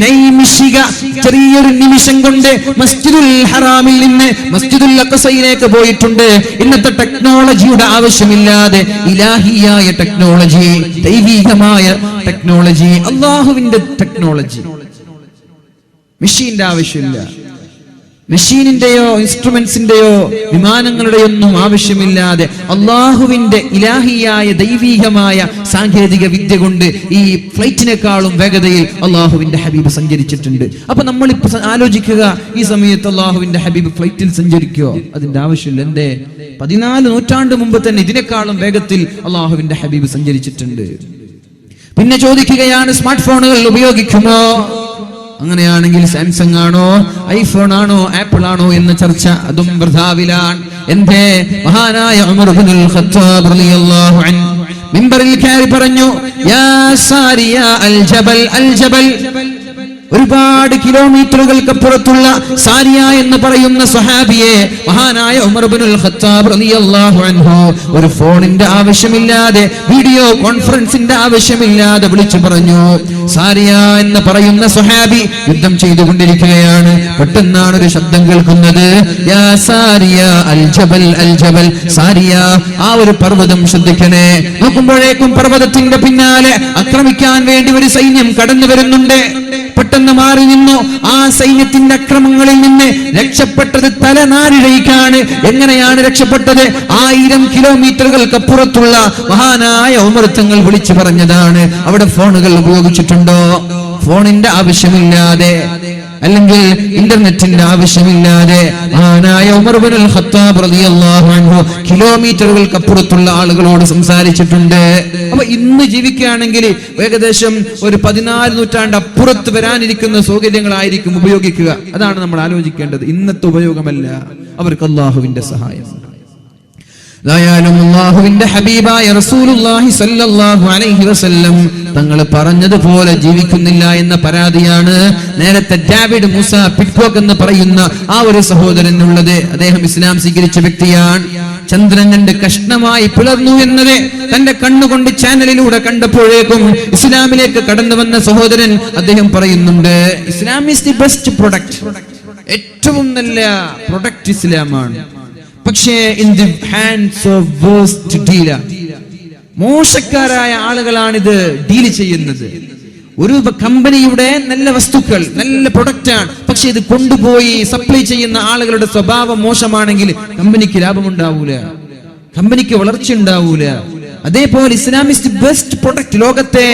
നൈമിഷിക ചെറിയൊരു നിമിഷം കൊണ്ട് മസ്ജിദുൽ ഹറാമിൽ നിന്ന് മസ്ജിദുൽ അഖ്സയിലേക്ക് പോയിട്ടുണ്ട്. ഇന്നത്തെ ടെക്നോളജിയുടെ ആവശ്യമില്ലാതെ ഇലാഹിയായ ടെക്നോളജി, ദൈവികമായ ടെക്നോളജി, അള്ളാഹുവിന്റെ ടെക്നോളജി, മെഷീന്റെ ആവശ്യമില്ല. മെഷീനിന്റെയോ ഇൻസ്ട്രുമെന്റ്സിന്റെയോ വിമാനങ്ങളുടെയോ ഒന്നും ആവശ്യമില്ലാതെ അള്ളാഹുവിന്റെ ഇലാഹിയായ ദൈവീകമായ സാങ്കേതിക വിദ്യ കൊണ്ട് ഈ ഫ്ലൈറ്റിനേക്കാളും വേഗതയിൽ അള്ളാഹുവിന്റെ ഹബീബ് സഞ്ചരിച്ചിട്ടുണ്ട്. അപ്പൊ നമ്മളിപ്പോ ആലോചിക്കുക, ഈ സമയത്ത് അള്ളാഹുവിന്റെ ഹബീബ് ഫ്ലൈറ്റിൽ സഞ്ചരിക്കോ? അതിന്റെ ആവശ്യമില്ല. എന്റെ 14 നൂറ്റാണ്ട് മുമ്പ് തന്നെ ഇതിനേക്കാളും വേഗത്തിൽ അള്ളാഹുവിന്റെ ഹബീബ് സഞ്ചരിച്ചിട്ടുണ്ട്. പിന്നെ ചോദിക്കുകയാണ്, സ്മാർട്ട് ഫോണുകൾ ഉപയോഗിക്കുമോ? അങ്ങനെയാണെങ്കിൽ സാംസങ് ആണോ, ഐഫോൺ ആണോ, ആപ്പിൾ ആണോ എന്ന ചർച്ച അതും വൃഥാവിലാണ്. എന്റെ മഹാനായ ഉമർ ഇബ്നുൽ ഖത്താബ് റളിയല്ലാഹു അൻഹു മിമ്പറിൽ കയറി പറഞ്ഞു, യാ സാരിയ അൽ ജബൽ അൽ ജബൽ, ഒരുപാട് കിലോമീറ്ററുകൾക്കപ്പുറത്തുള്ള സാരിയ എന്ന് പറയുന്ന സ്വഹാബിയെ മഹാനായ ഉമർ ഇബ്നുൽ ഖത്താബ് റളിയല്ലാഹു അൻഹു ഒരു ഫോണിന്റെ ആവശ്യമില്ലാതെ, വീഡിയോ കോൺഫറൻസിന്റെ ആവശ്യമില്ലാതെ വിളിച്ചു പറഞ്ഞു. സാരിയ എന്ന് പറയുന്ന സ്വഹാബി യുദ്ധം ചെയ്തുകൊണ്ടിരിക്കുകയാണ്. പെട്ടെന്നാണ് ഒരു ശബ്ദം കേൾക്കുന്നത്, യാ സാരിയ അൽ ജബൽ അൽ ജബൽ, സാരിയ ആ ഒരു പർവ്വതം ശ്രദ്ധിക്കണേ. നോക്കുമ്പോഴേക്കും പർവ്വതത്തിന്റെ പിന്നാലെ ആക്രമിക്കാൻ വേണ്ടി ഒരു സൈന്യം കടന്നു വരുന്നുണ്ട്. പെട്ടെന്ന് മാറി നിന്നു. ആ സൈന്യത്തിന്റെ അക്രമങ്ങളിൽ നിന്ന് രക്ഷപ്പെട്ടത് തലനാരിഴയ്ക്കാണ്. എങ്ങനെയാണ് രക്ഷപ്പെട്ടത്? 1000 കിലോമീറ്ററുകൾക്കപ്പുറത്തുള്ള മഹാനായ ഉമർ തങ്ങൾ വിളിച്ചു പറഞ്ഞതാണ്. അവിടെ ഫോണുകൾ ഉപയോഗിച്ചിട്ടുണ്ടോ? ഫോണിന്റെ ആവശ്യമില്ലാതെ, അല്ലെങ്കിൽ ഇന്റർനെറ്റിന്റെ ആവശ്യമില്ലാതെ മഹാനായ ഉമർ ഇബ്നുൽ ഖത്താബ് റളിയല്ലാഹു അൻഹു കിലോമീറ്ററുകൾക്കപ്പുറത്തുള്ള ആളുകളോട് സംസാരിച്ചിട്ടുണ്ട്. അപ്പൊ ഇന്ന് ജീവിക്കുകയാണെങ്കിൽ ഏകദേശം ഒരു 14 നൂറ്റാണ്ട് അപ്പുറത്ത് വരാനിരിക്കുന്ന സൗകര്യങ്ങളായിരിക്കും ഉപയോഗിക്കുക. അതാണ് നമ്മൾ ആലോചിക്കേണ്ടത്. ഇന്നത്തെ ഉപയോഗമല്ല. അവർക്ക് അല്ലാഹുവിന്റെ സഹായം. അല്ലാഹുവിന്റെ ഹബീബായ റസൂലുള്ളാഹി സ്വല്ലല്ലാഹു അലൈഹി വസല്ലം തങ്ങൾ പറഞ്ഞതുപോലെ ജീവിക്കുന്നില്ല എന്ന പരാതിയാണ് നേരത്തെ ഡേവിഡ് മൂസ പിറ്റ്കോക്ക് എന്ന് പറയുന്ന ആ ഒരു സഹോദരനുള്ളത്. അദ്ദേഹം ഇസ്ലാം സ്വീകരിച്ച വ്യക്തിയാണ്. ചന്ദ്രൻ 2 കഷ്ണമായി പിളർന്നു എന്നത് തന്റെ കണ്ണുകൊണ്ട് ചാനലിലൂടെ കണ്ടപ്പോഴേക്കും ഇസ്ലാമിലേക്ക് കടന്നു വന്ന സഹോദരൻ അദ്ദേഹം പറയുന്നുണ്ട്, Islam is the best product. ഏറ്റവും നല്ല പ്രൊഡക്റ്റ് ഇസ്ലാമാണ്. പക്ഷേ in the hands of waste dealer, മോശക്കാരായ ആളുകളാണിത് ഡീൽ ചെയ്യുന്നത്. ഒരു കമ്പനിയുടെ നല്ല വസ്തുക്കൾ, നല്ല പ്രൊഡക്റ്റ് ആണ്, പക്ഷെ ഇത് കൊണ്ടുപോയി സപ്ലൈ ചെയ്യുന്ന ആളുകളുടെ സ്വഭാവം മോശമാണെങ്കിൽ കമ്പനിക്ക് ലാഭമുണ്ടാവൂല, കമ്പനിക്ക് വളർച്ച ഉണ്ടാവൂല. അതേപോലെ ഇസ്ലാം ഈസ് ദി ബെസ്റ്റ് പ്രൊഡക്റ്റ്. ലോകത്തെ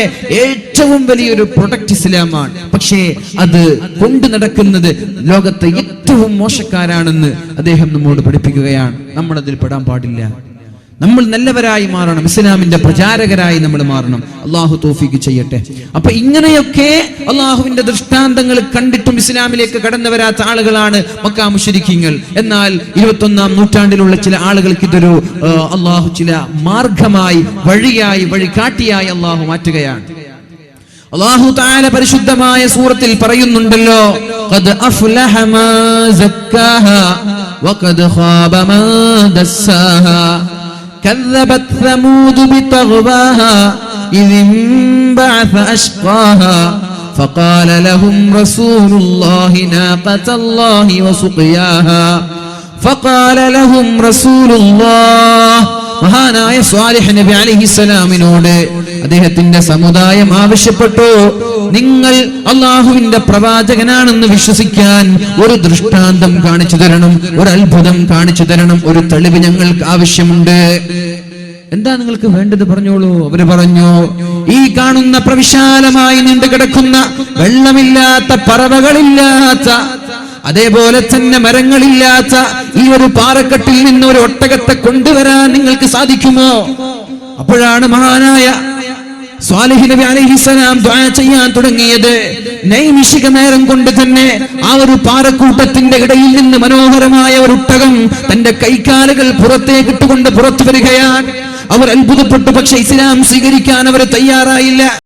ഏറ്റവും വലിയൊരു പ്രൊഡക്റ്റ് ഇസ്ലാമാണ്. പക്ഷേ അത് കൊണ്ടു നടക്കുന്നത് ലോകത്തെ ഏറ്റവും മോശക്കാരാണെന്ന് അദ്ദേഹം നമ്മോട് പഠിപ്പിക്കുകയാണ്. നമ്മൾ അതിൽ പെടാൻ പാടില്ല. നമ്മൾ നല്ലവരായി മാറണം, ഇസ്ലാമിന്റെ പ്രചാരകരായി നമ്മൾ മാറണം. അള്ളാഹു തൗഫീഖ് ചെയ്യട്ടെ. അപ്പൊ ഇങ്ങനെയൊക്കെ അള്ളാഹുവിന്റെ ദൃഷ്ടാന്തങ്ങൾ കണ്ടിട്ടും ഇസ്ലാമിലേക്ക് കടന്നു വരാത്ത ആളുകളാണ് മക്ക മുശ്രിക്കീങ്ങൾ. എന്നാൽ 21-ാം നൂറ്റാണ്ടിലുള്ള ചില ആളുകൾക്ക് ഇതൊരു അള്ളാഹു ചില മാർഗമായി, വഴിയായി, വഴികാട്ടിയായി അള്ളാഹു മാറ്റുകയാണ്. അല്ലാഹു തആല പരിശുദ്ധമായ സൂറത്തിൽ പറയുന്നുണ്ടല്ലോ, ഖദ് അഫ്ലഹ മാ സക്കാഹാ വഖദ് ഖാബ മാ ദസ്സാഹാ كذبت ثمود بطغواها إذ انبعث أشقاها فقال لهم رسول الله ناقة الله وسقياها فقال لهم رسول الله. മഹാനായ സ്വാലിഹ് നബി അലൈഹിസ്സലാമിനോട് അദ്ദേഹത്തിന്റെ സമുദായം ആവശ്യപ്പെട്ടു, നിങ്ങൾ അള്ളാഹുവിന്റെ പ്രവാചകനാണെന്ന് വിശ്വസിക്കാൻ ഒരു ദൃഷ്ടാന്തം കാണിച്ചു തരണം, ഒരു അത്ഭുതം കാണിച്ചു തരണം, ഒരു തെളിവ് ഞങ്ങൾക്ക് ആവശ്യമുണ്ട്. എന്താ നിങ്ങൾക്ക് വേണ്ടത് പറഞ്ഞോളൂ. അവര് പറഞ്ഞു, ഈ കാണുന്ന പ്രവിശാലമായി നീണ്ടു കിടക്കുന്ന വെള്ളമില്ലാത്ത, പറവകളില്ലാത്ത, അതേപോലെ തന്നെ മരങ്ങളില്ലാത്ത ഈ ഒരു പാറക്കെട്ടിൽ നിന്ന് ഒരു ഒട്ടകത്തെ കൊണ്ടുവരാൻ നിങ്ങൾക്ക് സാധിക്കുമോ? അപ്പോഴാണ് മഹാനായ സ്വാലിഹ് നബി അലൈഹിസ്സലാം ദുആ ചെയ്യാൻ തുടങ്ങിയത്. നൈമിഷിക നേരം കൊണ്ട് തന്നെ ആ ഒരു പാറക്കൂട്ടത്തിന്റെ ഇടയിൽ നിന്ന് മനോഹരമായ ഒരു ഒട്ടകം തന്റെ കൈകാലുകൾ പുറത്തേക്ക് ഇട്ടുകൊണ്ട് പുറത്തു വരികയാണ്. അവർ അത്ഭുതപ്പെട്ടു. പക്ഷെ ഇസ്ലാം സ്വീകരിക്കാൻ അവർ തയ്യാറായില്ല.